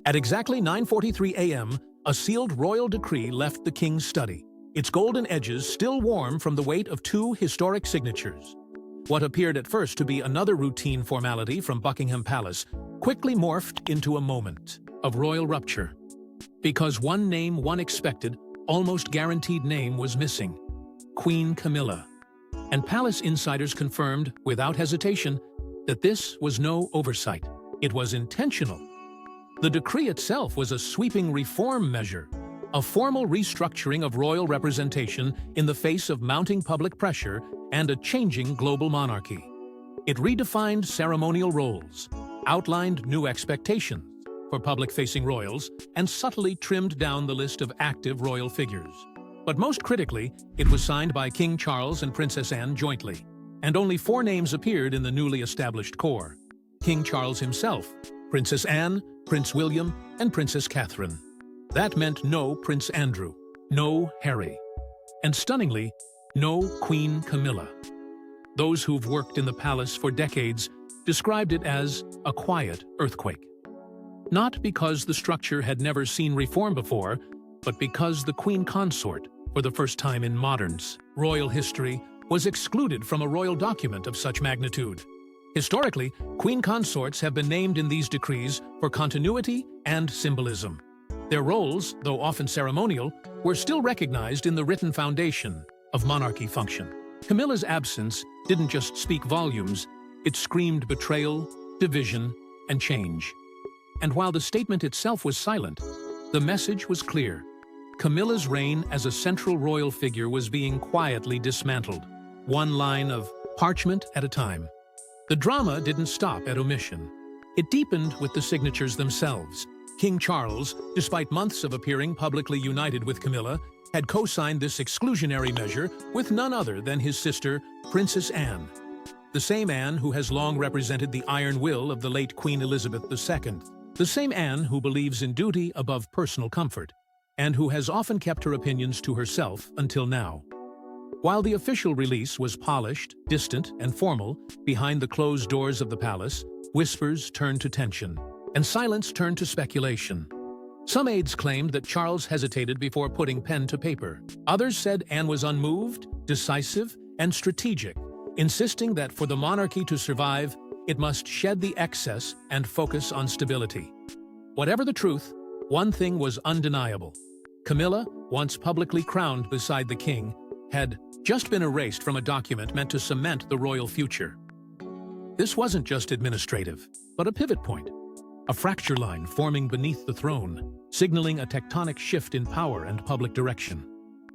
At exactly 9:43 a.m., a sealed royal decree left the king's study, its golden edges still warm from the weight of two historic signatures. What appeared at first to be another routine formality from Buckingham Palace quickly morphed into a moment of royal rupture. Because one name one expected, almost guaranteed name was missing: Queen Camilla. And palace insiders confirmed, without hesitation, that this was no oversight. It was intentional. The decree itself was a sweeping reform measure, a formal restructuring of royal representation in the face of mounting public pressure and a changing global monarchy. It redefined ceremonial roles, outlined new expectations for public-facing royals, and subtly trimmed down the list of active royal figures. But most critically, it was signed by King Charles and Princess Anne jointly, and only 4 names appeared in the newly established core: King Charles himself, Princess Anne, Prince William, and Princess Catherine. That meant no Prince Andrew, no Harry, and stunningly, no Queen Camilla. Those who've worked in the palace for decades described it as a quiet earthquake. Not because the structure had never seen reform before, but because the Queen Consort, for the first time in modern royal history, was excluded from a royal document of such magnitude. Historically, Queen Consorts have been named in these decrees for continuity and symbolism. Their roles, though often ceremonial, were still recognized in the written foundation of monarchy function. Camilla's absence didn't just speak volumes, it screamed betrayal, division, and change. And while the statement itself was silent, the message was clear. Camilla's reign as a central royal figure was being quietly dismantled, one line of parchment at a time. The drama didn't stop at omission. It deepened with the signatures themselves. King Charles, despite months of appearing publicly united with Camilla, had co-signed this exclusionary measure with none other than his sister, Princess Anne. The same Anne who has long represented the iron will of the late Queen Elizabeth II. The same Anne who believes in duty above personal comfort, and who has often kept her opinions to herself until now. While the official release was polished, distant, and formal, behind the closed doors of the palace, whispers turned to tension, and silence turned to speculation. Some aides claimed that Charles hesitated before putting pen to paper. Others said Anne was unmoved, decisive, and strategic, insisting that for the monarchy to survive, it must shed the excess and focus on stability. Whatever the truth, one thing was undeniable. Camilla, once publicly crowned beside the king, had just been erased from a document meant to cement the royal future. This wasn't just administrative, but a pivot point, a fracture line forming beneath the throne, signaling a tectonic shift in power and public direction.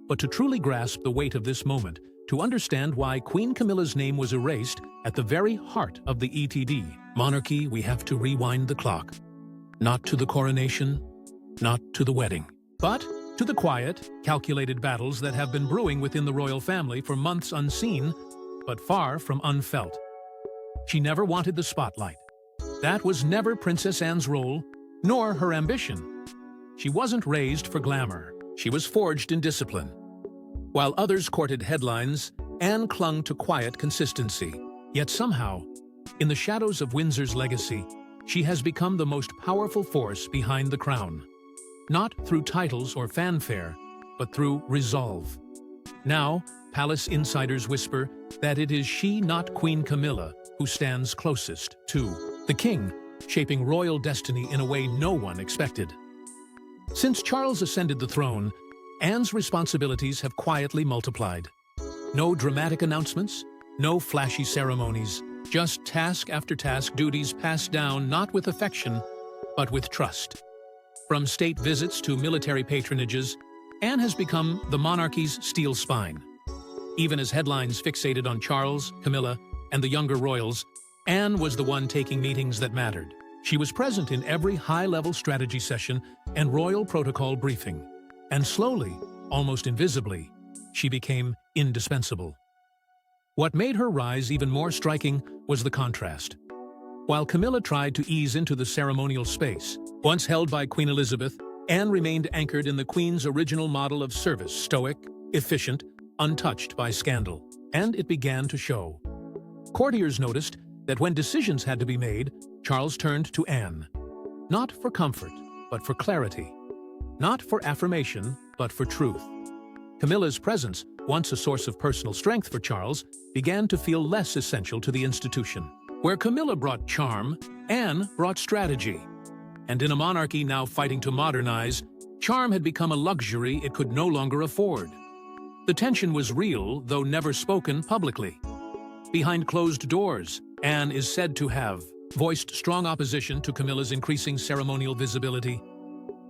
But to truly grasp the weight of this moment, to understand why Queen Camilla's name was erased at the very heart of the ETD monarchy, we have to rewind the clock. Not to the coronation, not to the wedding, but to the quiet, calculated battles that have been brewing within the royal family for months unseen, but far from unfelt. She never wanted the spotlight. That was never Princess Anne's role, nor her ambition. She wasn't raised for glamour. She was forged in discipline. While others courted headlines, Anne clung to quiet consistency. Yet somehow, in the shadows of Windsor's legacy, she has become the most powerful force behind the crown. Not through titles or fanfare, but through resolve. Now, palace insiders whisper that it is she, not Queen Camilla, who stands closest to the king, shaping royal destiny in a way no one expected. Since Charles ascended the throne, Anne's responsibilities have quietly multiplied. No dramatic announcements, no flashy ceremonies, just task after task, duties passed down not with affection, but with trust. From state visits to military patronages, Anne has become the monarchy's steel spine. Even as headlines fixated on Charles, Camilla, and the younger royals, Anne was the one taking meetings that mattered. She was present in every high-level strategy session and royal protocol briefing. And slowly, almost invisibly, she became indispensable. What made her rise even more striking was the contrast. While Camilla tried to ease into the ceremonial space, once held by Queen Elizabeth, Anne remained anchored in the Queen's original model of service, stoic, efficient, untouched by scandal. And it began to show. Courtiers noticed that when decisions had to be made, Charles turned to Anne. Not for comfort, but for clarity. Not for affirmation, but for truth. Camilla's presence, once a source of personal strength for Charles, began to feel less essential to the institution. Where Camilla brought charm, Anne brought strategy. And in a monarchy now fighting to modernize, charm had become a luxury it could no longer afford. The tension was real, though never spoken publicly. Behind closed doors, Anne is said to have voiced strong opposition to Camilla's increasing ceremonial visibility.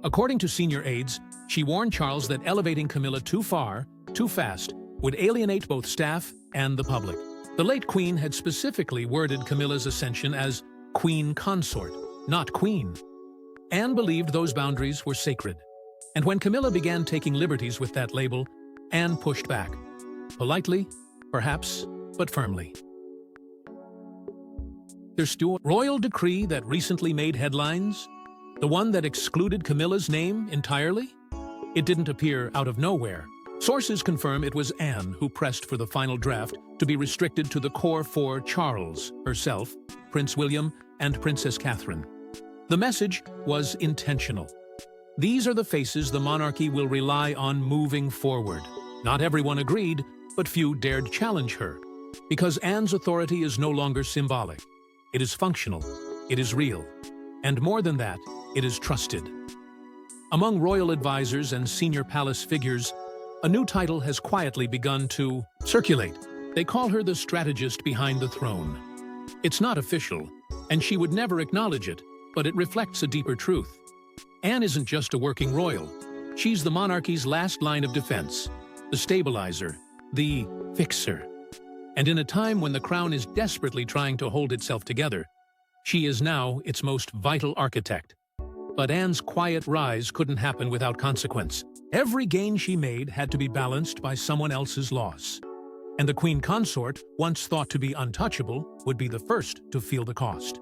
According to senior aides, she warned Charles that elevating Camilla too far, too fast, would alienate both staff and the public. The late queen had specifically worded Camilla's ascension as queen consort, not queen. Anne believed those boundaries were sacred. And when Camilla began taking liberties with that label, Anne pushed back. Politely, perhaps, but firmly. There's still a royal decree that recently made headlines, the one that excluded Camilla's name entirely? It didn't appear out of nowhere. Sources confirm it was Anne who pressed for the final draft to be restricted to the core four: Charles, herself, Prince William, and Princess Catherine. The message was intentional. These are the faces the monarchy will rely on moving forward. Not everyone agreed, but few dared challenge her. Because Anne's authority is no longer symbolic. It is functional, it is real. And more than that, it is trusted. Among royal advisors and senior palace figures, a new title has quietly begun to circulate. They call her the strategist behind the throne. It's not official, and she would never acknowledge it, but it reflects a deeper truth. Anne isn't just a working royal. She's the monarchy's last line of defense, the stabilizer, the fixer. And in a time when the crown is desperately trying to hold itself together, she is now its most vital architect. But Anne's quiet rise couldn't happen without consequence. Every gain she made had to be balanced by someone else's loss. And the queen consort, once thought to be untouchable, would be the first to feel the cost.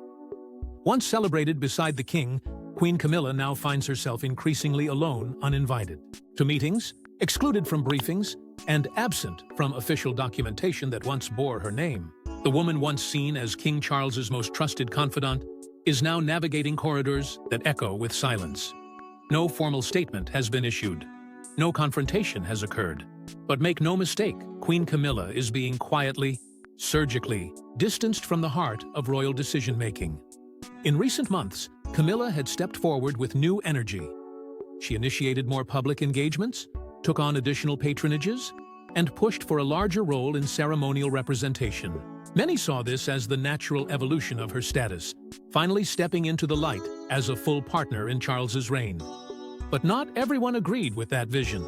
Once celebrated beside the king, Queen Camilla now finds herself increasingly alone, uninvited. To meetings, excluded from briefings, and absent from official documentation that once bore her name. The woman once seen as King Charles's most trusted confidant is now navigating corridors that echo with silence. No formal statement has been issued. No confrontation has occurred. But make no mistake, Queen Camilla is being quietly, surgically, distanced from the heart of royal decision-making. In recent months, Camilla had stepped forward with new energy. She initiated more public engagements, took on additional patronages, and pushed for a larger role in ceremonial representation. Many saw this as the natural evolution of her status, finally stepping into the light as a full partner in Charles's reign. But not everyone agreed with that vision.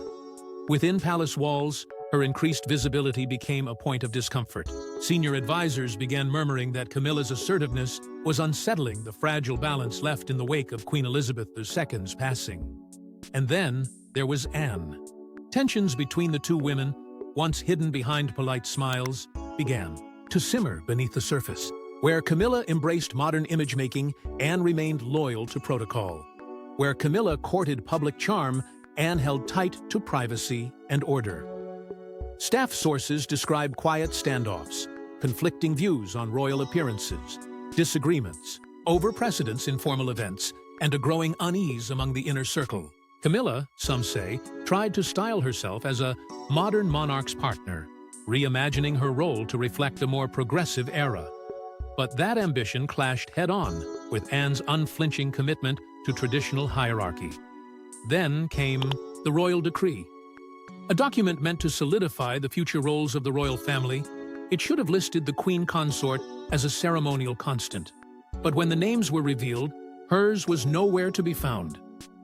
Within palace walls, her increased visibility became a point of discomfort. Senior advisors began murmuring that Camilla's assertiveness was unsettling the fragile balance left in the wake of Queen Elizabeth II's passing. And then there was Anne. Tensions between the two women, once hidden behind polite smiles, began to simmer beneath the surface. Where Camilla embraced modern image-making, Anne remained loyal to protocol. Where Camilla courted public charm, Anne held tight to privacy and order. Staff sources describe quiet standoffs, conflicting views on royal appearances, disagreements, over precedence in formal events, and a growing unease among the inner circle. Camilla, some say, tried to style herself as a modern monarch's partner, reimagining her role to reflect a more progressive era. But that ambition clashed head-on with Anne's unflinching commitment to traditional hierarchy. Then came the royal decree. A document meant to solidify the future roles of the royal family, it should have listed the queen consort as a ceremonial constant. But when the names were revealed, hers was nowhere to be found.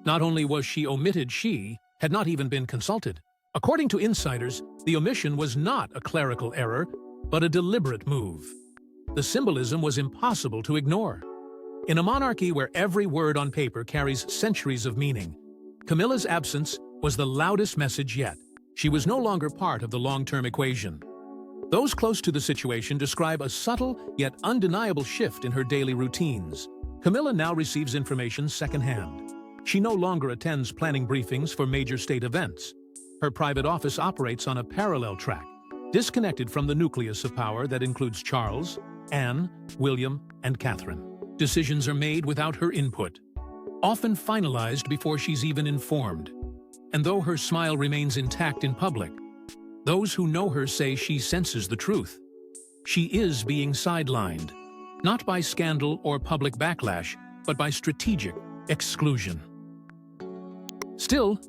Not only was she omitted, she had not even been consulted. According to insiders, the omission was not a clerical error, but a deliberate move. The symbolism was impossible to ignore. In a monarchy where every word on paper carries centuries of meaning, Camilla's absence was the loudest message yet. She was no longer part of the long-term equation. Those close to the situation describe a subtle yet undeniable shift in her daily routines. Camilla now receives information secondhand. She no longer attends planning briefings for major state events. Her private office operates on a parallel track, disconnected from the nucleus of power that includes Charles, Anne, William, and Catherine. Decisions are made without her input. often finalized before she's even informed. And though her smile remains intact in public, those who know her say she senses the truth. She is being sidelined, not by scandal or public backlash, but by strategic exclusion. Still,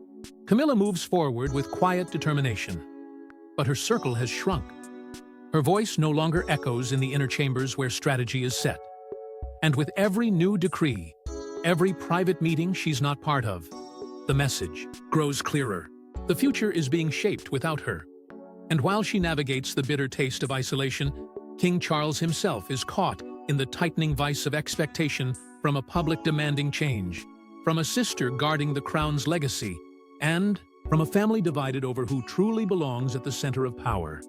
Camilla moves forward with quiet determination, but her circle has shrunk. Her voice no longer echoes in the inner chambers where strategy is set. And with every new decree, every private meeting she's not part of, the message grows clearer. The future is being shaped without her. And while she navigates the bitter taste of isolation, King Charles himself is caught in the tightening vice of expectation from a public demanding change, from a sister guarding the crown's legacy, and from a family divided over who truly belongs at the center of power.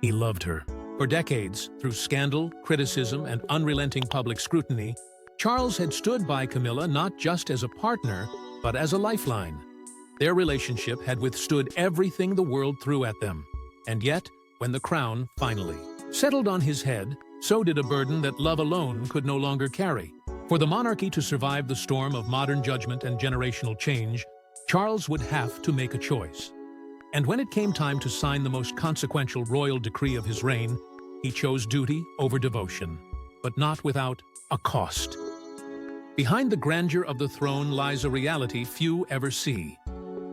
He loved her. For decades, through scandal, criticism, and unrelenting public scrutiny, Charles had stood by Camilla not just as a partner, but as a lifeline. Their relationship had withstood everything the world threw at them. And yet, when the crown finally settled on his head, so did a burden that love alone could no longer carry. For the monarchy to survive the storm of modern judgment and generational change, Charles would have to make a choice. And when it came time to sign the most consequential royal decree of his reign, he chose duty over devotion, but not without a cost. Behind the grandeur of the throne lies a reality few ever see: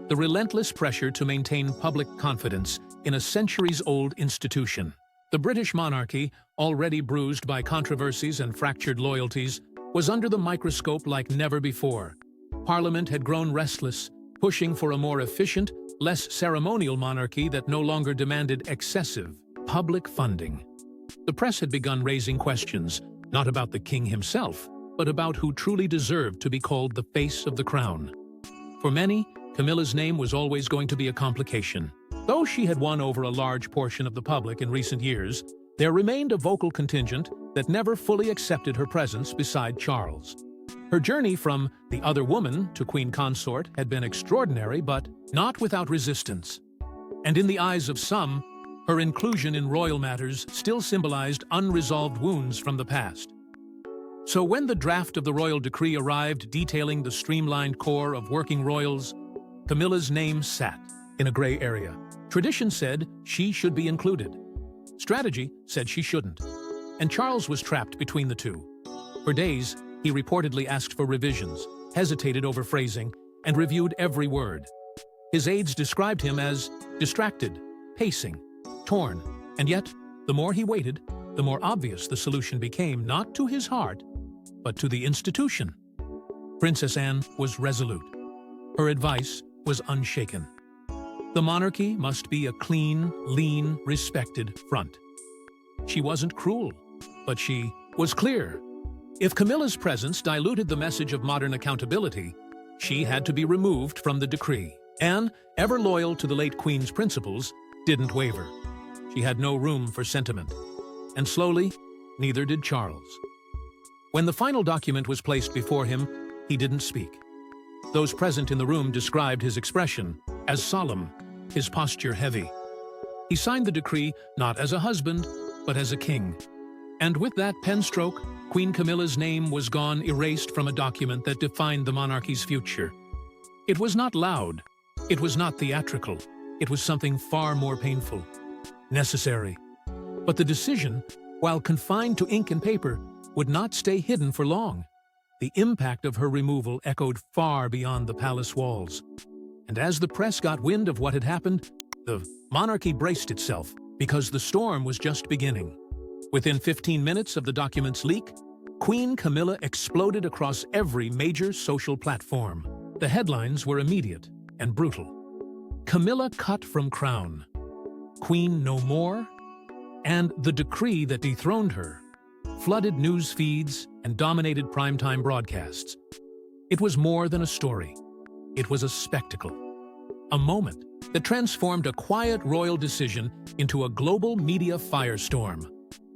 the relentless pressure to maintain public confidence in a centuries-old institution. The British monarchy, already bruised by controversies and fractured loyalties, was under the microscope like never before. Parliament had grown restless, pushing for a more efficient, less ceremonial monarchy that no longer demanded excessive public funding. The press had begun raising questions, not about the king himself, but about who truly deserved to be called the face of the crown. For many, Camilla's name was always going to be a complication. Though she had won over a large portion of the public in recent years, there remained a vocal contingent that never fully accepted her presence beside Charles. Her journey from the other woman to queen consort had been extraordinary, but not without resistance. And in the eyes of some, her inclusion in royal matters still symbolized unresolved wounds from the past. So when the draft of the royal decree arrived detailing the streamlined core of working royals, Camilla's name sat in a gray area. Tradition said she should be included. Strategy said she shouldn't. And Charles was trapped between the two. For days, he reportedly asked for revisions, hesitated over phrasing, and reviewed every word. His aides described him as distracted, pacing, torn, and yet, the more he waited, the more obvious the solution became, not to his heart, but to the institution. Princess Anne was resolute. Her advice was unshaken. The monarchy must be a clean, lean, respected front. She wasn't cruel, but she was clear. If Camilla's presence diluted the message of modern accountability, she had to be removed from the decree. Anne, ever loyal to the late Queen's principles, didn't waver. She had no room for sentiment. And slowly, neither did Charles. When the final document was placed before him, he didn't speak. Those present in the room described his expression as solemn, his posture heavy. He signed the decree not as a husband, but as a king. And with that pen stroke, Queen Camilla's name was gone, erased from a document that defined the monarchy's future. It was not loud. It was not theatrical. It was something far more painful, necessary. But the decision, while confined to ink and paper, would not stay hidden for long. The impact of her removal echoed far beyond the palace walls. And as the press got wind of what had happened, the monarchy braced itself, because the storm was just beginning. Within 15 minutes of the document's leak, Queen Camilla exploded across every major social platform. The headlines were immediate and brutal. Camilla cut from crown. Queen no more. And the decree that dethroned her flooded news feeds and dominated primetime broadcasts. It was more than a story. It was a spectacle. A moment that transformed a quiet royal decision into a global media firestorm.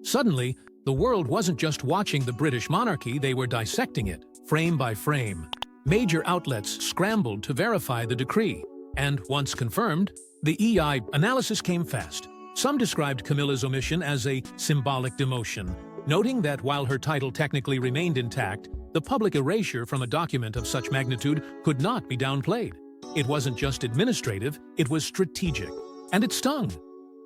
Suddenly, the world wasn't just watching the British monarchy, they were dissecting it, frame by frame. Major outlets scrambled to verify the decree, and once confirmed, the EI analysis came fast. Some described Camilla's omission as a symbolic demotion, noting that while her title technically remained intact, The public erasure from a document of such magnitude could not be downplayed. It wasn't just administrative, it was strategic. And it stung.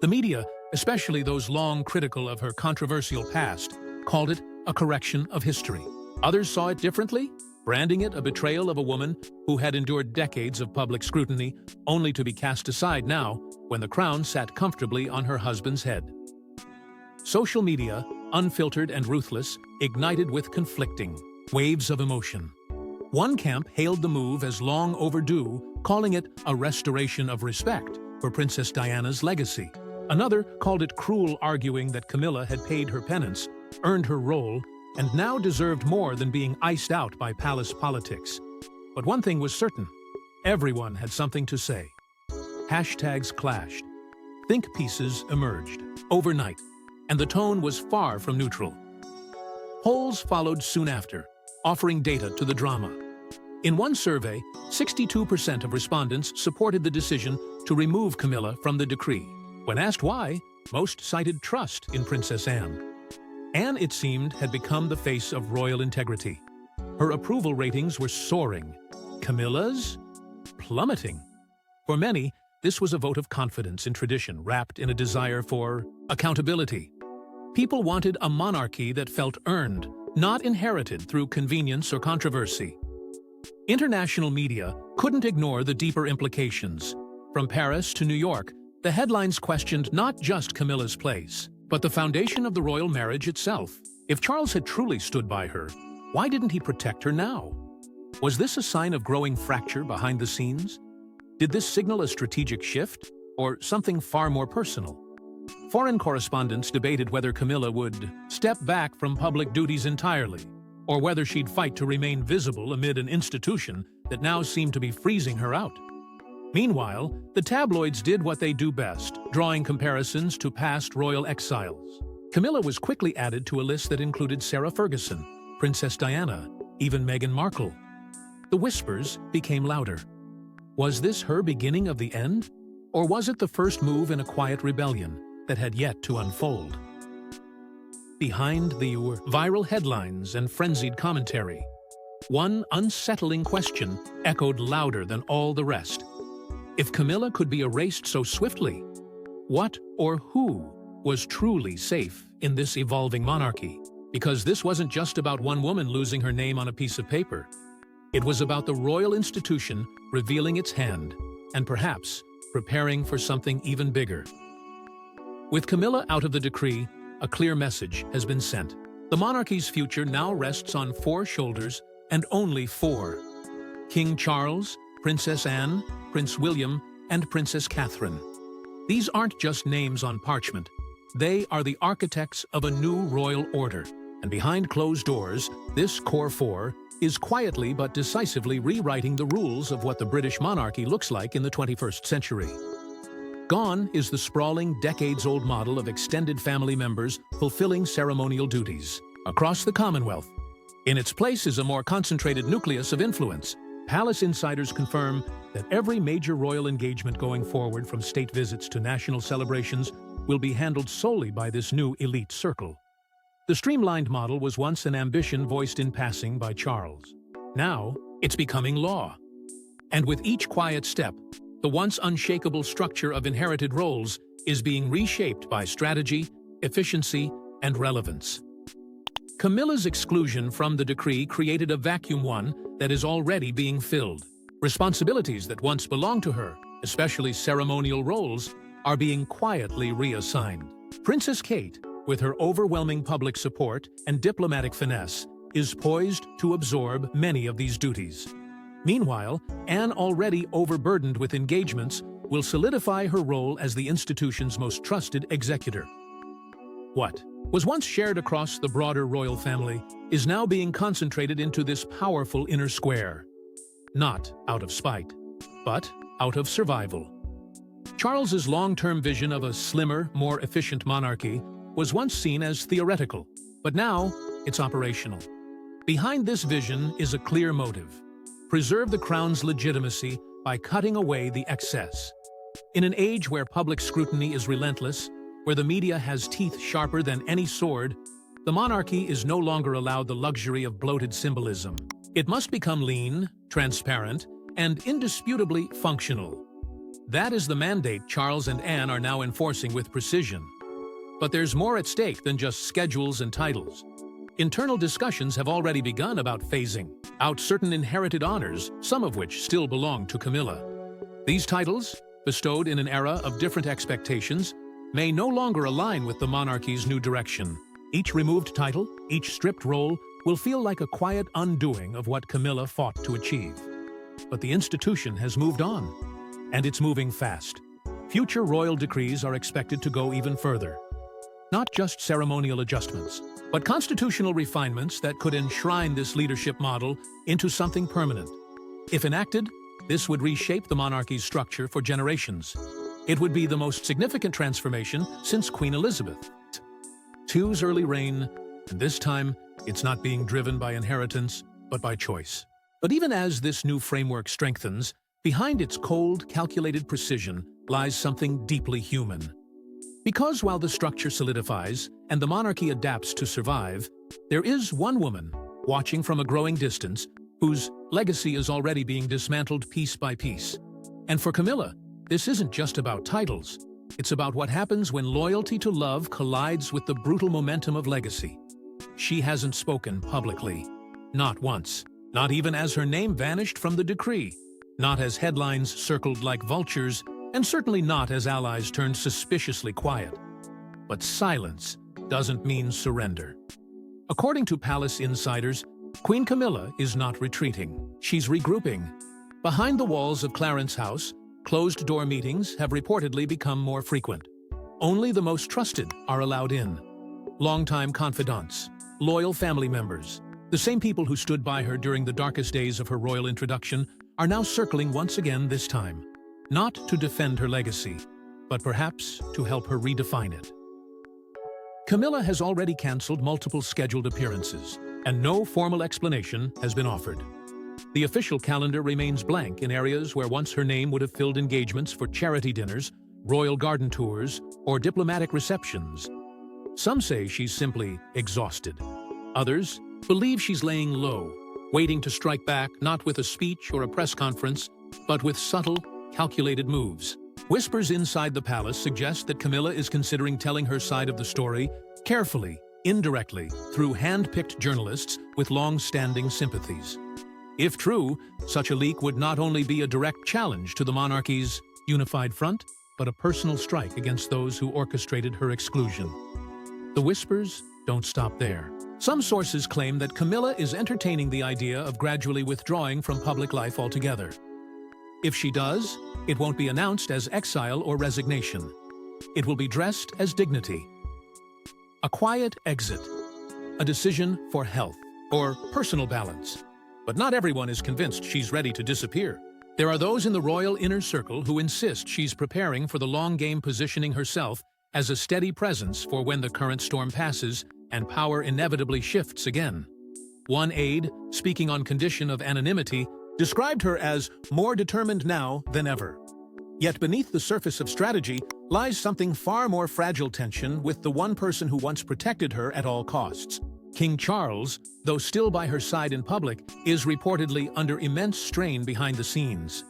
The media, especially those long critical of her controversial past, called it a correction of history. Others saw it differently, branding it a betrayal of a woman who had endured decades of public scrutiny, only to be cast aside now when the crown sat comfortably on her husband's head. Social media, unfiltered and ruthless, ignited with conflicting waves of emotion. One camp hailed the move as long overdue, calling it a restoration of respect for Princess Diana's legacy. Another called it cruel, arguing that Camilla had paid her penance, earned her role, and now deserved more than being iced out by palace politics. But one thing was certain: everyone had something to say. Hashtags clashed. Think pieces emerged overnight, and the tone was far from neutral. Polls followed soon after, offering data to the drama. In one survey, 62% of respondents supported the decision to remove Camilla from the decree. When asked why, most cited trust in Princess Anne. Anne, it seemed, had become the face of royal integrity. Her approval ratings were soaring. Camilla's? Plummeting. For many, this was a vote of confidence in tradition wrapped in a desire for accountability. People wanted a monarchy that felt earned, not inherited through convenience or controversy. International media couldn't ignore the deeper implications. From Paris to New York, the headlines questioned not just Camilla's place, but the foundation of the royal marriage itself. If Charles had truly stood by her, why didn't he protect her now? Was this a sign of growing fracture behind the scenes? Did this signal a strategic shift, or something far more personal? Foreign correspondents debated whether Camilla would step back from public duties entirely, or whether she'd fight to remain visible amid an institution that now seemed to be freezing her out. Meanwhile, the tabloids did what they do best, drawing comparisons to past royal exiles. Camilla was quickly added to a list that included Sarah Ferguson, Princess Diana, even Meghan Markle. The whispers became louder. Was this her beginning of the end? Or was it the first move in a quiet rebellion that had yet to unfold? Behind the viral headlines and frenzied commentary, one unsettling question echoed louder than all the rest. If Camilla could be erased so swiftly, what or who was truly safe in this evolving monarchy? Because this wasn't just about one woman losing her name on a piece of paper. It was about the royal institution revealing its hand, and perhaps preparing for something even bigger. With Camilla out of the decree, a clear message has been sent. The monarchy's future now rests on 4 shoulders, and only 4. King Charles, Princess Anne, Prince William, and Princess Catherine. These aren't just names on parchment. They are the architects of a new royal order. And behind closed doors, this core 4 is quietly but decisively rewriting the rules of what the British monarchy looks like in the 21st century. Gone is the sprawling, decades-old model of extended family members fulfilling ceremonial duties across the Commonwealth. In its place is a more concentrated nucleus of influence. Palace insiders confirm that every major royal engagement going forward, from state visits to national celebrations, will be handled solely by this new elite circle. The streamlined model was once an ambition voiced in passing by Charles. Now, it's becoming law. And with each quiet step, the once unshakable structure of inherited roles is being reshaped by strategy, efficiency, and relevance. Camilla's exclusion from the decree created a vacuum, one that is already being filled. Responsibilities that once belonged to her, especially ceremonial roles, are being quietly reassigned. Princess Kate, with her overwhelming public support and diplomatic finesse, is poised to absorb many of these duties. Meanwhile, Anne, already overburdened with engagements, will solidify her role as the institution's most trusted executor. What was once shared across the broader royal family is now being concentrated into this powerful inner square. Not out of spite, but out of survival. Charles's long-term vision of a slimmer, more efficient monarchy was once seen as theoretical, but now it's operational. Behind this vision is a clear motive: preserve the crown's legitimacy by cutting away the excess. In an age where public scrutiny is relentless, where the media has teeth sharper than any sword, the monarchy is no longer allowed the luxury of bloated symbolism. It must become lean, transparent, and indisputably functional. That is the mandate Charles and Anne are now enforcing with precision. But there's more at stake than just schedules and titles. Internal discussions have already begun about phasing out certain inherited honors, some of which still belong to Camilla. These titles, bestowed in an era of different expectations, may no longer align with the monarchy's new direction. Each removed title, each stripped role, will feel like a quiet undoing of what Camilla fought to achieve. But the institution has moved on, and it's moving fast. Future royal decrees are expected to go even further. Not just ceremonial adjustments, but constitutional refinements that could enshrine this leadership model into something permanent. If enacted, this would reshape the monarchy's structure for generations. It would be the most significant transformation since Queen Elizabeth II's early reign, and this time, it's not being driven by inheritance, but by choice. But even as this new framework strengthens, behind its cold, calculated precision lies something deeply human. Because while the structure solidifies and the monarchy adapts to survive, there is one woman, watching from a growing distance, whose legacy is already being dismantled piece by piece. And for Camilla, this isn't just about titles. It's about what happens when loyalty to love collides with the brutal momentum of legacy. She hasn't spoken publicly. Not once. Not even as her name vanished from the decree. Not as headlines circled like vultures, and certainly not as allies turned suspiciously quiet. But silence doesn't mean surrender. According to palace insiders, Queen Camilla is not retreating. She's regrouping. Behind the walls of Clarence House, closed-door meetings have reportedly become more frequent. Only the most trusted are allowed in. Longtime confidants, loyal family members, the same people who stood by her during the darkest days of her royal introduction are now circling once again this time. Not to defend her legacy, but perhaps to help her redefine it. Camilla has already cancelled multiple scheduled appearances, and no formal explanation has been offered. The official calendar remains blank in areas where once her name would have filled engagements for charity dinners, royal garden tours, or diplomatic receptions. Some say she's simply exhausted. Others believe she's laying low, waiting to strike back not with a speech or a press conference, but with subtle, calculated moves. Whispers inside the palace suggest that Camilla is considering telling her side of the story carefully, indirectly, through hand-picked journalists with long-standing sympathies. If true, such a leak would not only be a direct challenge to the monarchy's unified front, but a personal strike against those who orchestrated her exclusion. The whispers don't stop there. Some sources claim that Camilla is entertaining the idea of gradually withdrawing from public life altogether. If she does, it won't be announced as exile or resignation. It will be dressed as dignity. A quiet exit, a decision for health or personal balance. But not everyone is convinced she's ready to disappear. There are those in the royal inner circle who insist she's preparing for the long game, positioning herself as a steady presence for when the current storm passes and power inevitably shifts again. One aide, speaking on condition of anonymity, described her as more determined now than ever. Yet beneath the surface of strategy lies something far more fragile: tension with the one person who once protected her at all costs. King Charles, though still by her side in public, is reportedly under immense strain behind the scenes.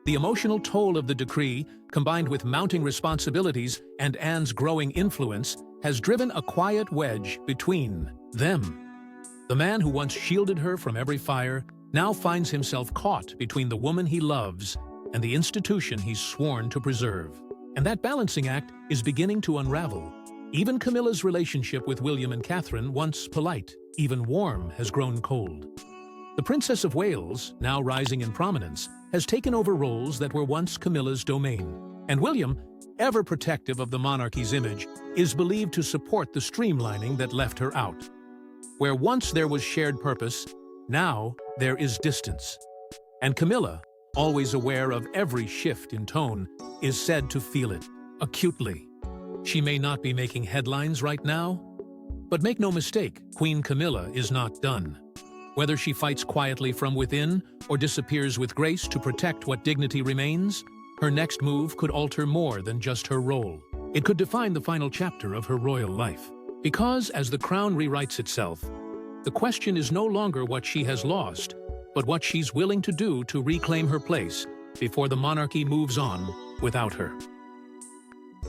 The emotional toll of the decree, combined with mounting responsibilities and Anne's growing influence, has driven a quiet wedge between them. The man who once shielded her from every fire now finds himself caught between the woman he loves and the institution he's sworn to preserve. And that balancing act is beginning to unravel. Even Camilla's relationship with William and Catherine, once polite, even warm, has grown cold. The Princess of Wales, now rising in prominence, has taken over roles that were once Camilla's domain. And William, ever protective of the monarchy's image, is believed to support the streamlining that left her out. Where once there was shared purpose, now there is distance. And Camilla, always aware of every shift in tone, is said to feel it acutely. She may not be making headlines right now, but make no mistake, Queen Camilla is not done. Whether she fights quietly from within or disappears with grace to protect what dignity remains, her next move could alter more than just her role. It could define the final chapter of her royal life. Because as the crown rewrites itself, the question is no longer what she has lost, but what she's willing to do to reclaim her place before the monarchy moves on without her.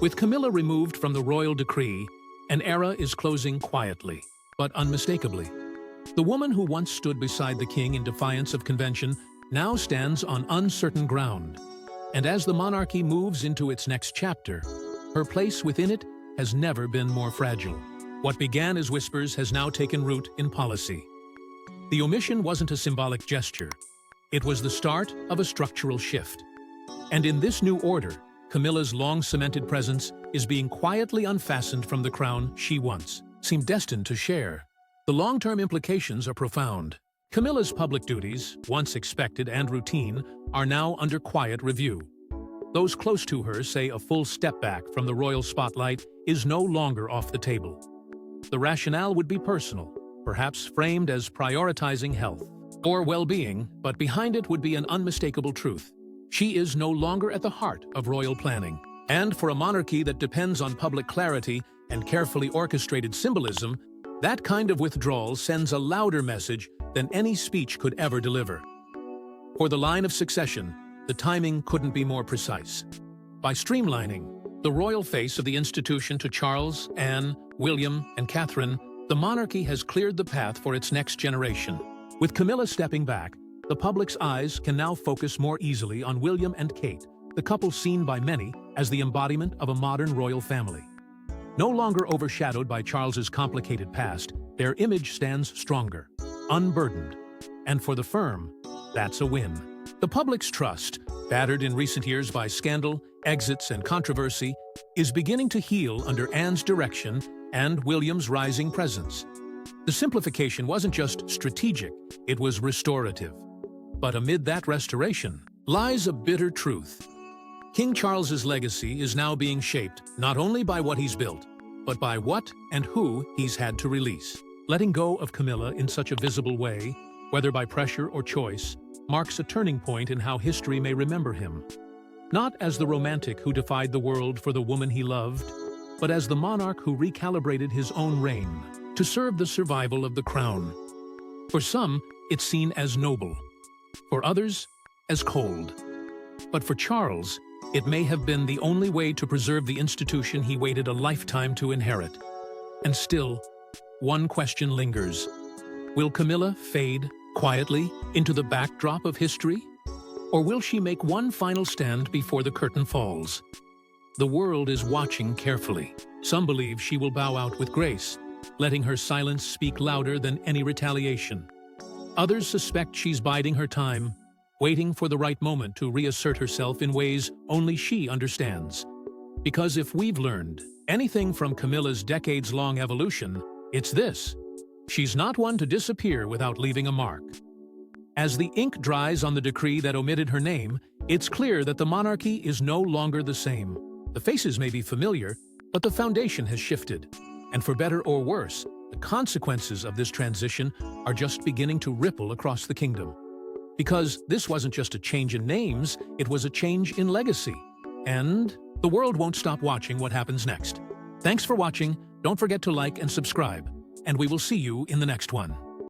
With Camilla removed from the royal decree, an era is closing quietly, but unmistakably. The woman who once stood beside the king in defiance of convention now stands on uncertain ground. And as the monarchy moves into its next chapter, her place within it has never been more fragile. What began as whispers has now taken root in policy. The omission wasn't a symbolic gesture. It was the start of a structural shift. And in this new order, Camilla's long-cemented presence is being quietly unfastened from the crown she once seemed destined to share. The long-term implications are profound. Camilla's public duties, once expected and routine, are now under quiet review. Those close to her say a full step back from the royal spotlight is no longer off the table. The rationale would be personal, perhaps framed as prioritizing health or well-being, but behind it would be an unmistakable truth. She is no longer at the heart of royal planning. And for a monarchy that depends on public clarity and carefully orchestrated symbolism, that kind of withdrawal sends a louder message than any speech could ever deliver. For the line of succession, the timing couldn't be more precise. By streamlining the royal face of the institution to Charles, Anne, William, and Catherine, the monarchy has cleared the path for its next generation. With Camilla stepping back, the public's eyes can now focus more easily on William and Kate, the couple seen by many as the embodiment of a modern royal family. No longer overshadowed by Charles's complicated past, their image stands stronger, unburdened. And for the firm, that's a win. The public's trust, battered in recent years by scandal, exits, and controversy, is beginning to heal under Anne's direction and William's rising presence. The simplification wasn't just strategic, it was restorative. But amid that restoration lies a bitter truth. King Charles's legacy is now being shaped not only by what he's built, but by what and who he's had to release. Letting go of Camilla in such a visible way, whether by pressure or choice, marks a turning point in how history may remember him. Not as the romantic who defied the world for the woman he loved, but as the monarch who recalibrated his own reign to serve the survival of the crown. For some, it's seen as noble. For others, as cold. But for Charles, it may have been the only way to preserve the institution he waited a lifetime to inherit. And still, one question lingers. Will Camilla fade quietly into the backdrop of history? Or will she make one final stand before the curtain falls? The world is watching carefully. Some believe she will bow out with grace, letting her silence speak louder than any retaliation. Others suspect she's biding her time, waiting for the right moment to reassert herself in ways only she understands. Because if we've learned anything from Camilla's decades-long evolution, it's this: she's not one to disappear without leaving a mark. As the ink dries on the decree that omitted her name, it's clear that the monarchy is no longer the same. The faces may be familiar, but the foundation has shifted. And for better or worse, the consequences of this transition are just beginning to ripple across the kingdom. Because this wasn't just a change in names, it was a change in legacy. And the world won't stop watching what happens next. Thanks for watching. Don't forget to like and subscribe, and we will see you in the next one.